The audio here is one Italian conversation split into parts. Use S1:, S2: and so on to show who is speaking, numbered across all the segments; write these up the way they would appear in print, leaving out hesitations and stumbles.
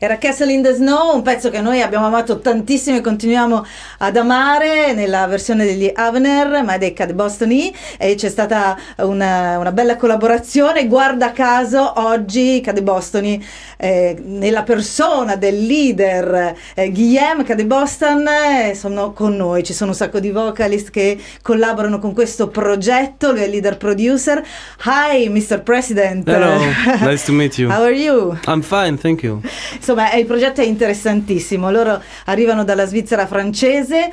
S1: Era Castle in the Snow, un pezzo che noi abbiamo amato tantissimo e continuiamo ad amare nella versione degli Avener, ma dei Kadebostany, e c'è stata una bella collaborazione. Guarda caso oggi Kadebostany, nella persona del leader Guillaume Kadebostany, sono con noi. Ci sono un sacco di vocalist che collaborano con questo progetto. Lui è il leader producer. Hi Mr. President.
S2: Hello, nice to meet you.
S1: How are you?
S2: I'm fine, thank you.
S1: Insomma, il progetto è interessantissimo. Loro arrivano dalla Svizzera francese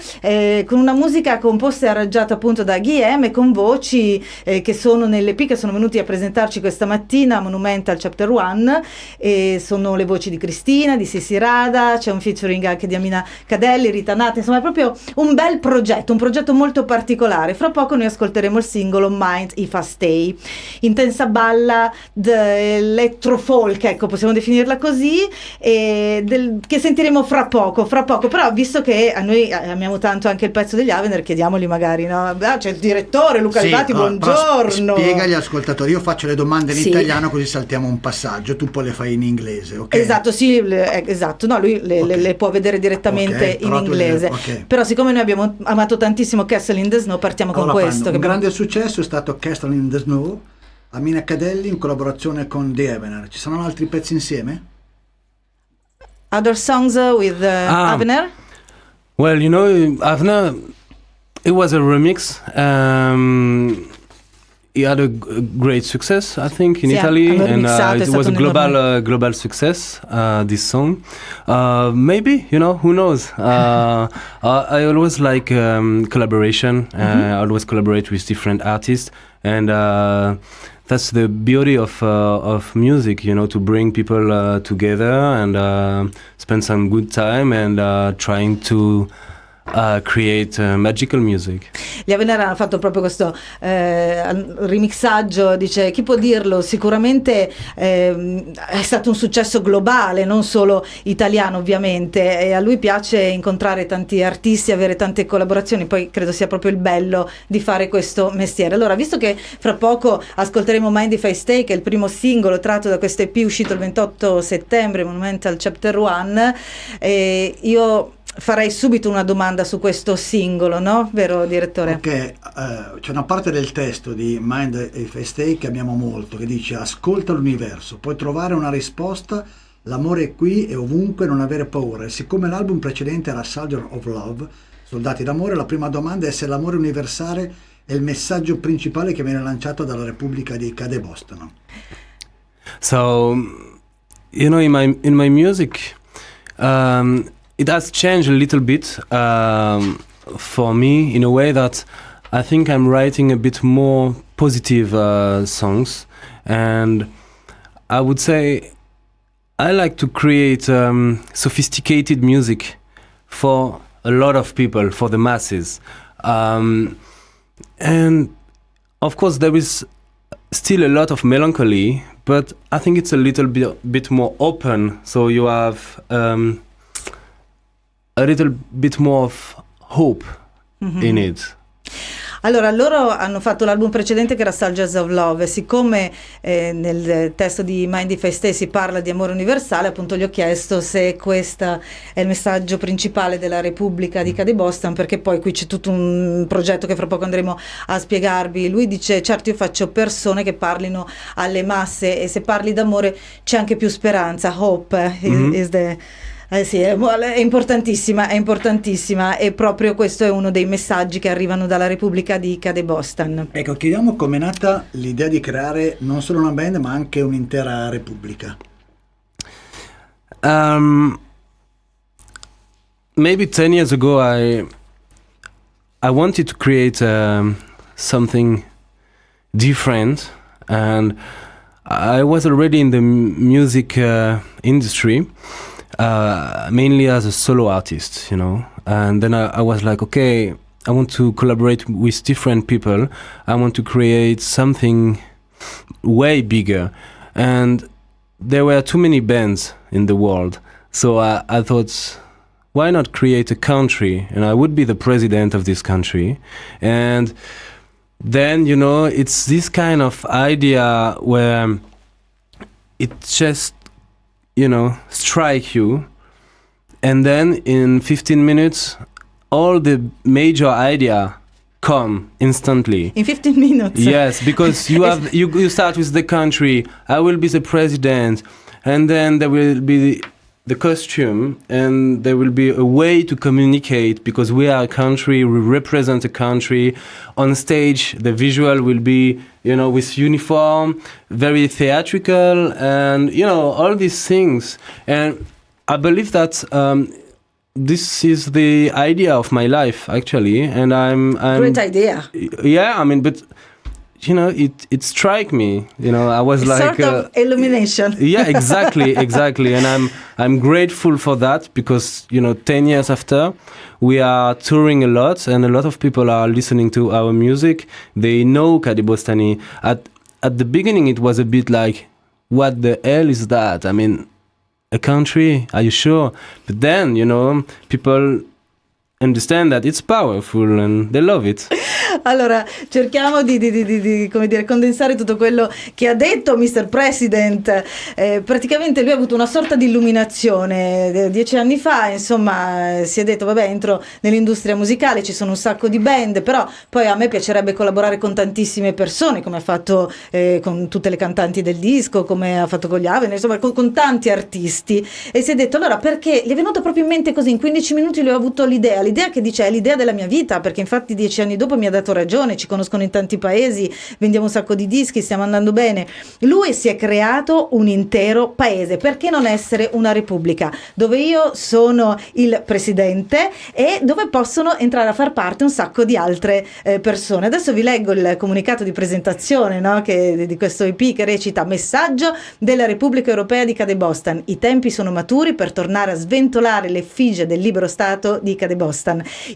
S1: con una musica composta e arrangiata appunto da Guillaume, e con voci che sono nell'EP, che sono venuti a presentarci questa mattina a Monumental Chapter 1, e sono le voci di Cristina, di Sissi Rada, c'è un featuring anche di Amina Cadelli, Rita Nate. Insomma, è proprio un bel progetto, un progetto molto particolare. Fra poco noi ascolteremo il singolo Mind If I Stay, intensa balla elettrofolk, ecco, possiamo definirla così, che sentiremo fra poco. Però visto che a noi amiamo tanto anche il pezzo degli Avener, chiediamogli magari, no? C'è il direttore Luca Alvati, buongiorno.
S3: Spiega agli ascoltatori, io faccio le domande in italiano così saltiamo un passaggio, tu poi le fai in inglese, ok?
S1: Esatto, sì, esatto, no, lui le può vedere direttamente in inglese, però siccome noi abbiamo amato tantissimo Castle in the Snow, partiamo con questo.
S3: Un grande successo è stato Castle in the Snow, Amina Cadelli in collaborazione con The Avener. Ci saranno altri pezzi insieme?
S1: Other songs with Avener?
S2: Well, you know, Avener, it was a remix. He had a great success, I think, in Italy, and it was a global success, this song. Maybe, you know, who knows? I always like collaboration. I always collaborate with different artists, and that's the beauty of music, you know, to bring people together and spend some good time and trying to create magical music.
S1: Gli Avener hanno fatto proprio questo remixaggio, dice, chi può dirlo, sicuramente è stato un successo globale, non solo italiano ovviamente, e a lui piace incontrare tanti artisti, avere tante collaborazioni, poi credo sia proprio il bello di fare questo mestiere. Allora, visto che fra poco ascolteremo Mind If I Stay, che è il primo singolo tratto da questo EP uscito il 28 settembre, Monumental Chapter 1, io farei subito una domanda su questo singolo, no? Vero, direttore?
S3: Ok, c'è una parte del testo di Mind If I Stay che amiamo molto, che dice: ascolta l'universo, puoi trovare una risposta, l'amore è qui e ovunque, non avere paura. E siccome l'album precedente era Soldier of Love, Soldati d'amore, la prima domanda è se l'amore universale è il messaggio principale che viene lanciato dalla Repubblica di Kadebostany.
S2: So, you know, in my music, it has changed a little bit for me, in a way that I think I'm writing a bit more positive songs, and I would say I like to create sophisticated music for a lot of people, for the masses, and of course there is still a lot of melancholy, but I think it's a little bit more open, so you have a little bit more of hope in it.
S1: Allora, loro hanno fatto l'album precedente che era Soldiers of Love, e siccome nel testo di Mind If I Stay si parla di amore universale, appunto gli ho chiesto se questo è il messaggio principale della Repubblica di Kadebostany, perché poi qui c'è tutto un progetto che fra poco andremo a spiegarvi. Lui dice: certo, io faccio persone che parlino alle masse, e se parli d'amore c'è anche più speranza. Hope is the... sì, è importantissima, e proprio questo è uno dei messaggi che arrivano dalla Repubblica di Kadebostany.
S3: Ecco, chiediamo com'è nata l'idea di creare non solo una band ma anche un'intera repubblica.
S2: Maybe 10 years ago I wanted to create something different, and I was already in the music industry. Mainly as a solo artist, you know, and then I was like, okay, I want to collaborate with different people. I want to create something way bigger, and there were too many bands in the world, so I thought, why not create a country, and I would be the president of this country. And then, you know, it's this kind of idea where it just strike you, and then in 15 minutes all the major idea come instantly.
S1: In 15 minutes?
S2: Yes, because you start with the country, I will be the president, and then there will be the costume, and there will be a way to communicate, because we are a country, we represent a country. On stage, the visual will be, with uniform, very theatrical, and, all these things. And I believe that this is the idea of my life, actually, and I'm
S1: great idea.
S2: Yeah, but it struck me. I was
S1: a
S2: like
S1: sort of illumination.
S2: Yeah, exactly, and I'm grateful for that, because 10 years after, we are touring a lot, and a lot of people are listening to our music. They know Kadebostany. At the beginning, it was a bit like, what the hell is that? A country? Are you sure? But then, people understand that it's powerful and they love it.
S1: Allora, cerchiamo di come dire, condensare tutto quello che ha detto Mr. President. Praticamente lui ha avuto una sorta di illuminazione 10 anni fa, insomma, si è detto, vabbè, entro nell'industria musicale, ci sono un sacco di band, però poi a me piacerebbe collaborare con tantissime persone, come ha fatto con tutte le cantanti del disco, come ha fatto con gli Aven, insomma, con tanti artisti, e si è detto, allora, perché gli è venuto proprio in mente così, in 15 minuti lui ha avuto l'idea che dice è l'idea della mia vita, perché infatti 10 anni dopo mi ha dato ragione, ci conoscono in tanti paesi, vendiamo un sacco di dischi, stiamo andando bene. Lui si è creato un intero paese, perché non essere una repubblica dove io sono il presidente e dove possono entrare a far parte un sacco di altre persone. Adesso vi leggo il comunicato di presentazione, no, di questo EP, che recita: messaggio della Repubblica Europea di Kadebostany, i tempi sono maturi per tornare a sventolare l'effigie del libero stato di Kadebostany.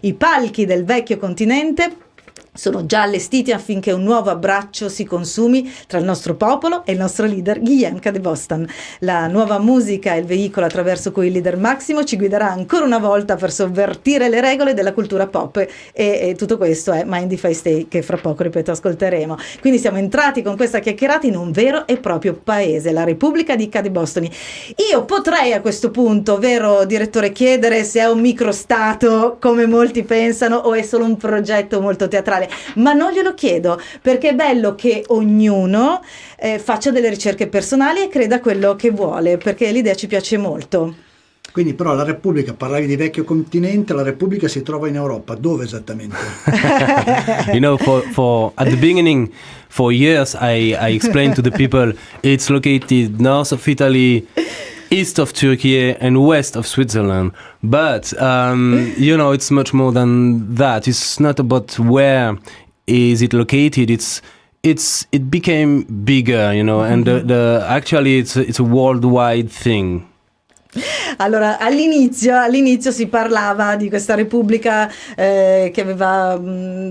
S1: I palchi del vecchio continente sono già allestiti affinché un nuovo abbraccio si consumi tra il nostro popolo e il nostro leader Guillaume Kadebostany. La nuova musica è il veicolo attraverso cui il leader Massimo ci guiderà ancora una volta per sovvertire le regole della cultura pop, e tutto questo è Mind If I Stay, che fra poco, ripeto, ascolteremo. Quindi siamo entrati con questa chiacchierata in un vero e proprio paese, la Repubblica di Kadebostany. Io potrei a questo punto, vero direttore, chiedere se è un microstato come molti pensano o è solo un progetto molto teatrale, ma non glielo chiedo, perché è bello che ognuno faccia delle ricerche personali e creda quello che vuole, perché l'idea ci piace molto.
S3: Quindi però la Repubblica, parlavi di vecchio continente, la Repubblica si trova in Europa, dove esattamente?
S2: For at the beginning, for years I explained to the people it's located north of Italy, east of Turkey and west of Switzerland, but it's much more than that. It's not about where is it located. It became bigger, and actually it's a worldwide thing.
S1: Allora, all'inizio si parlava di questa repubblica che aveva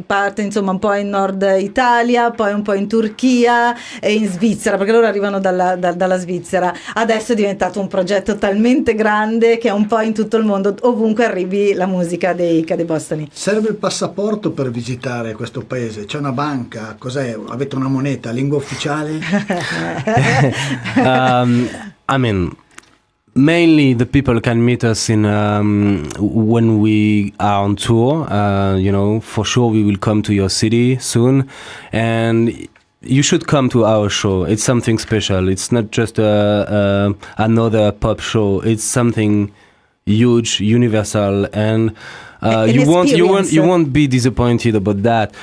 S1: parte, insomma, un po' in Nord Italia, poi un po' in Turchia e in Svizzera, perché loro arrivano dalla Svizzera. Adesso è diventato un progetto talmente grande che è un po' in tutto il mondo, ovunque arrivi la musica dei Kadebostany.
S3: Serve il passaporto per visitare questo paese? C'è una banca? Cos'è? Avete una moneta? Lingua ufficiale?
S2: Mainly the people can meet us in when we are on tour. For sure we will come to your city soon, and you should come to our show. It's something special. It's not just another pop show. It's something huge, universal, and you won't be disappointed about that.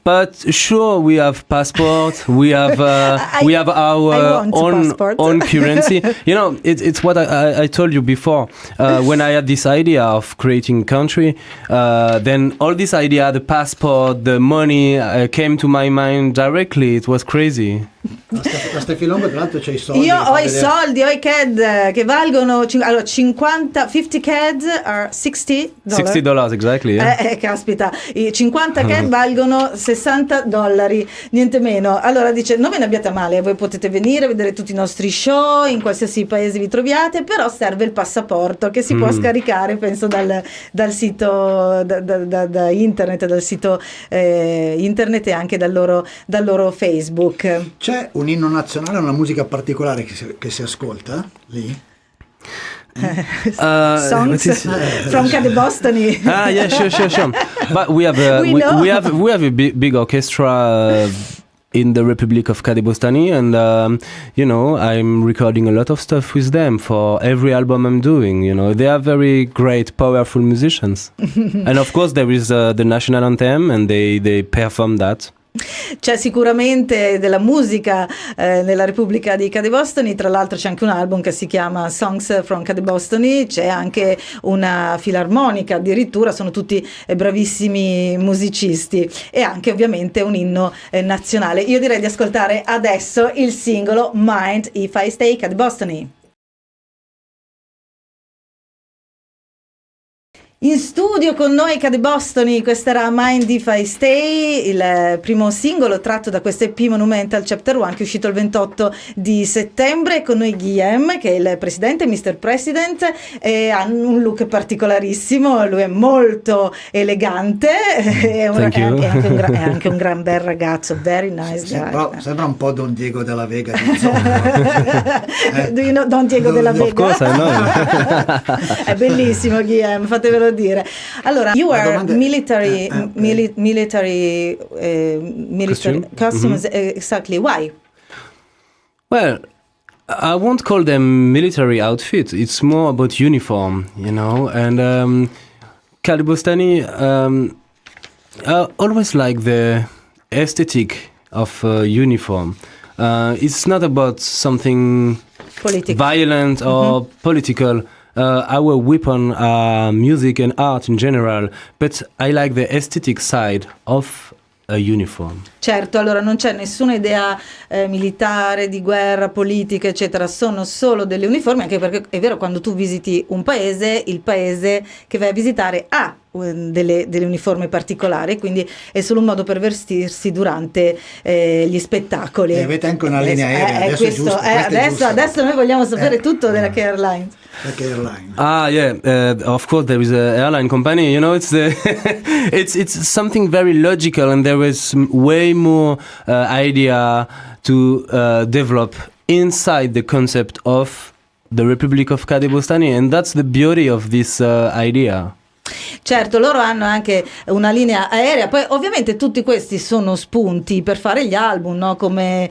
S2: But sure, we have passport. We have our own currency. It's what I told you before. When I had this idea of creating country, then all this idea, the passport, the money, came to my mind directly. It was crazy.
S3: La Stefilongo, tra l'altro, c'è i soldi.
S1: Io ho i soldi, ho i CAD che valgono 50 CAD are $60.
S2: $60, exactly. Yeah.
S1: Caspita, i 50 CAD valgono $60, niente meno. Allora dice, non ve ne abbiate a male, voi potete venire a vedere tutti i nostri show in qualsiasi paese vi troviate, però serve il passaporto che si può scaricare, penso dal sito da internet, dal sito internet e anche dal loro Facebook.
S3: C'è un inno nazionale, una musica particolare che si ascolta lì?
S1: Songs from Kadebostany.
S2: Yeah, sure. But we have a big orchestra in the Republic of Kadebostany, and I'm recording a lot of stuff with them for every album I'm doing. They are very great, powerful musicians, and of course there is the national anthem, and they perform that.
S1: C'è sicuramente della musica nella Repubblica di Kadebostany, tra l'altro c'è anche un album che si chiama Songs from Kadebostany, c'è anche una filarmonica, addirittura sono tutti bravissimi musicisti, e anche ovviamente un inno nazionale. Io direi di ascoltare adesso il singolo Mind If I Stay Kadebostany. In studio con noi Kadebostany, questa era Mind If I Stay, il primo singolo tratto da questo EP Monumental Chapter 1 che è uscito il 28 di settembre. Con noi Guillaume, che è il presidente, Mr. President, e ha un look particolarissimo, lui è molto elegante, è anche un gran bel ragazzo, very nice guy.
S3: Sembra un po' Don Diego della Vega.
S1: Do you know Don Diego della Vega?
S2: Of course I know.
S1: È bellissimo Guillaume, fatevelo dire. Allora, you are military costumes, exactly. Why?
S2: Well, I won't call them military outfit. It's more about uniform, and Kadebostany always like the aesthetic of uniform. It's not about something violent or political. Our weapon are music and art in general, but I like the aesthetic side of a uniform.
S1: Certo, allora non c'è nessuna idea militare, di guerra, politica, eccetera, sono solo delle uniformi, anche perché è vero, quando tu visiti un paese, il paese che vai a visitare ha delle uniformi particolari, quindi è solo un modo per vestirsi durante gli spettacoli.
S3: E avete anche una linea aerea,
S1: adesso noi vogliamo sapere tutto della K-Airlines.
S2: Of course there is a airline company, it's something very logical, and there is way more idea to develop inside the concept of the Republic of Kadebostany, and that's the beauty of this idea.
S1: Certo, loro hanno anche una linea aerea, poi ovviamente tutti questi sono spunti per fare gli album, no? Come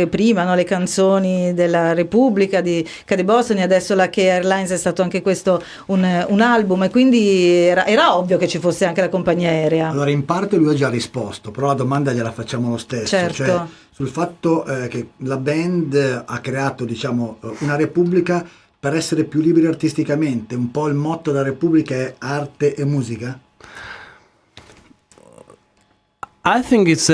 S1: prima, no? Le canzoni della Repubblica di Kadebostany, adesso la K-Airlines è stato anche questo un album, e quindi era ovvio che ci fosse anche la compagnia aerea.
S3: Allora, in parte lui ha già risposto, però la domanda gliela facciamo lo stesso,
S1: certo.
S3: Cioè sul fatto che la band ha creato, una Repubblica per essere più liberi artisticamente. Un po' il motto della Repubblica è arte e musica?
S2: I think it's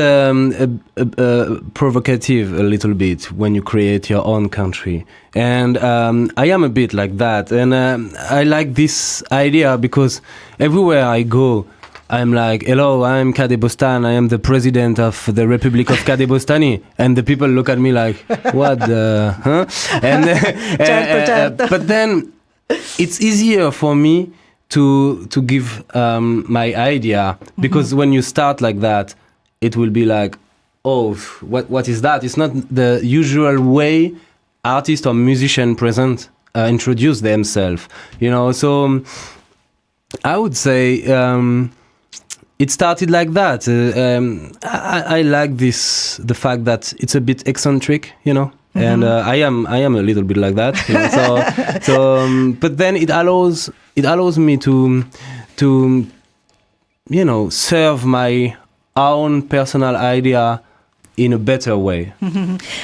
S2: provocative a little bit when you create your own country, and I am a bit like that, and I like this idea because everywhere I go I'm like, hello, I'm Kadebostany, I am the president of the Republic of Kadebostany, and the people look at me like, what the, huh? And
S1: certo.
S2: But then it's easier for me to give my idea, because when you start like that, it will be like, oh, what is that? It's not the usual way artist or musician introduce themselves, so I would say it started like that. I like the fact that it's a bit eccentric, and I am a little bit like that, but then it allows me to serve my own personal idea in a better way.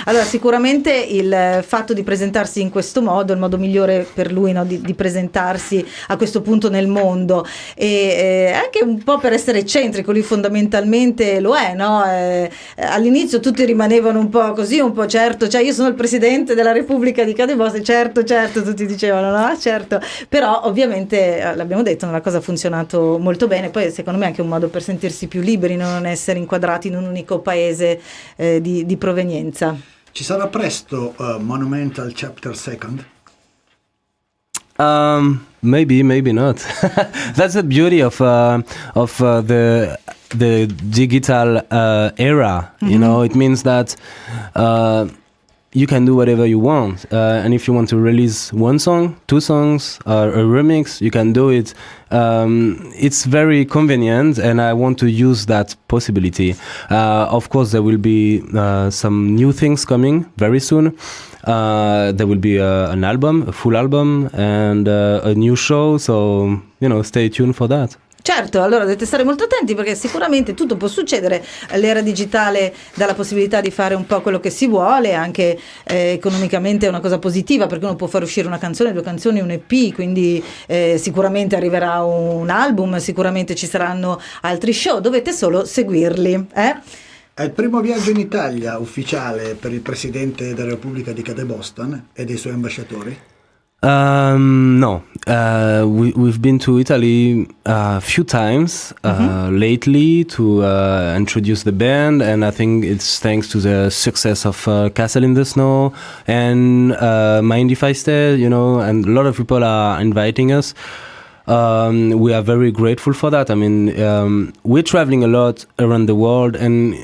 S1: Allora, sicuramente il fatto di presentarsi in questo modo è il modo migliore per lui, no? di presentarsi a questo punto nel mondo, e anche un po' per essere eccentrico. Lui fondamentalmente lo è, no? All'inizio tutti rimanevano un po' così, un po' certo, cioè io sono il presidente della Repubblica di Kadebostany, certo, tutti dicevano no, certo, però ovviamente l'abbiamo detto, la cosa ha funzionato molto bene. Poi secondo me è anche un modo per sentirsi più liberi, non essere inquadrati in un unico paese di provenienza.
S3: Ci sarà presto Monumental Chapter 2?
S2: Maybe, maybe not. That's the beauty of the digital era. You know, it means that you can do whatever you want, and if you want to release one song, two songs, or a remix, you can do it. It's very convenient, and I want to use that possibility. Of course, there will be some new things coming very soon. There will be an album, a full album, and a new show, so, stay tuned for that.
S1: Certo, allora dovete stare molto attenti perché sicuramente tutto può succedere. L'era digitale dà la possibilità di fare un po' quello che si vuole, anche economicamente è una cosa positiva perché uno può far uscire una canzone, due canzoni, un EP, quindi sicuramente arriverà un album, sicuramente ci saranno altri show, dovete solo seguirli.
S3: È il primo viaggio in Italia ufficiale per il presidente della Repubblica di Kadebostany e dei suoi ambasciatori?
S2: No, we've been to Italy a few times lately to introduce the band, and I think it's thanks to the success of Castle in the Snow and Mind If I Stay, and a lot of people are inviting us. We are very grateful for that. I mean, we're traveling a lot around the world, and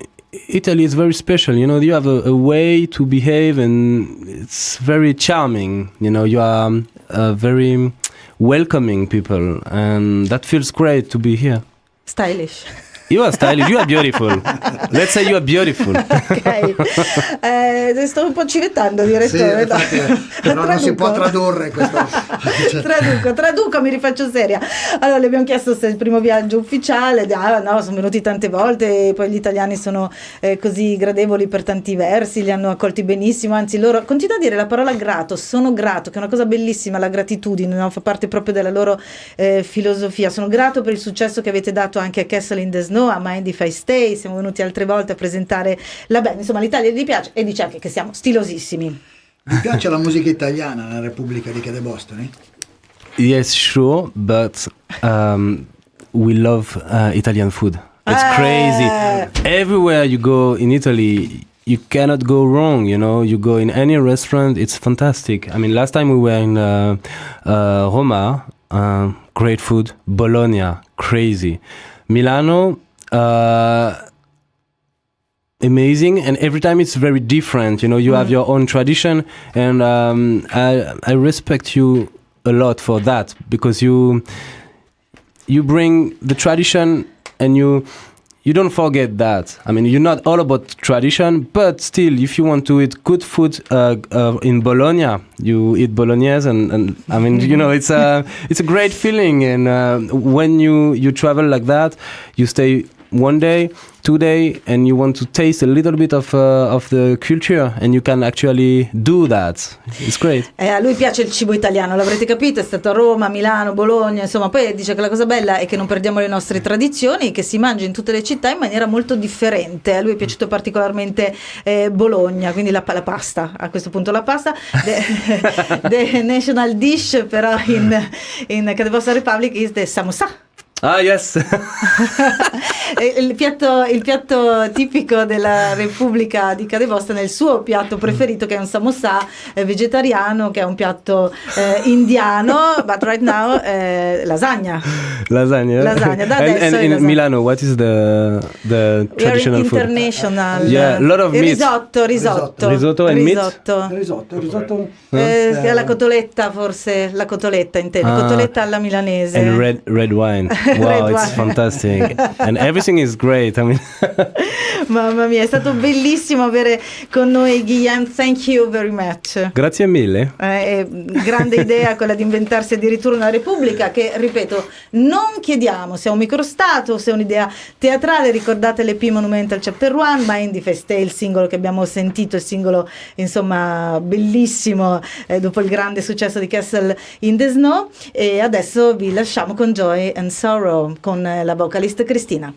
S2: Italy is very special. You have a way to behave, and it's very charming. You are very welcoming people, and that feels great to be here.
S1: Stylish.
S2: You are stylish, you are beautiful. Let's say you are beautiful.
S1: Ok, sto un po' civettando, direttore.
S3: Sì, però non si può tradurre questo.
S1: Traduco, mi rifaccio seria. Allora, le abbiamo chiesto se è il primo viaggio ufficiale. No, sono venuti tante volte, e poi gli italiani sono così gradevoli per tanti versi, li hanno accolti benissimo, anzi loro continuano a dire la parola grato, sono grato, che è una cosa bellissima, la gratitudine, no? Fa parte proprio della loro filosofia. Sono grato per il successo che avete dato anche a Castle in the Snow, a Mind If I Stay, siamo venuti altre volte a presentare la band, insomma l'Italia gli piace e dice anche che siamo stilosissimi.
S3: Vi piace la musica italiana nella Repubblica di Kadebostany?
S2: Yes, sure, but we love Italian food. It's crazy. Everywhere you go in Italy, you cannot go wrong, you go in any restaurant, it's fantastic. I mean, last time we were in Roma, great food. Bologna, crazy. Milano, amazing, and every time it's very different. You have your own tradition, and I respect you a lot for that, because you bring the tradition, and you don't forget that. I mean, you're not all about tradition, but still, if you want to eat good food in Bologna, you eat bolognese, and I mean, it's a great feeling. And when you travel like that, you stay 1 day, 2 days, and you want to taste a little bit of the culture, and you can actually do that. It's great.
S1: A lui piace il cibo italiano, l'avrete capito, è stato a Roma, Milano, Bologna, insomma, poi dice che la cosa bella è che non perdiamo le nostre tradizioni, che si mangia in tutte le città in maniera molto differente. A lui è piaciuto particolarmente Bologna, quindi la pasta, a questo punto la pasta, the national dish però in Kadebostany Republic is the samosa.
S2: Ah, yes.
S1: il piatto tipico della Repubblica di Kadebostany è il suo piatto preferito, che è un samosa vegetariano, che è un piatto indiano, but right now lasagna.
S2: Lasagna.
S1: Da adesso
S2: and in Milano, what is the traditional food?
S1: International.
S2: Yeah, a lot of meat.
S1: Risotto
S2: and meat.
S3: Risotto.
S1: La cotoletta, forse la cotoletta intendo, cotoletta alla milanese.
S2: And red wine. Wow, it's fantastic. And everything is great. I mean,
S1: mamma mia, è stato bellissimo avere con noi Guillaume. Thank you very much.
S2: Grazie mille.
S1: Grande idea quella di inventarsi addirittura una repubblica, che ripeto, non chiediamo se è un microstato, se è un'idea teatrale. Ricordate l'EP Monumental Chapter 1, Mind If I Stay, il singolo che abbiamo sentito, il singolo insomma bellissimo dopo il grande successo di Castle in the Snow. E adesso vi lasciamo con Joy and Sorrow con la vocalist Cristina.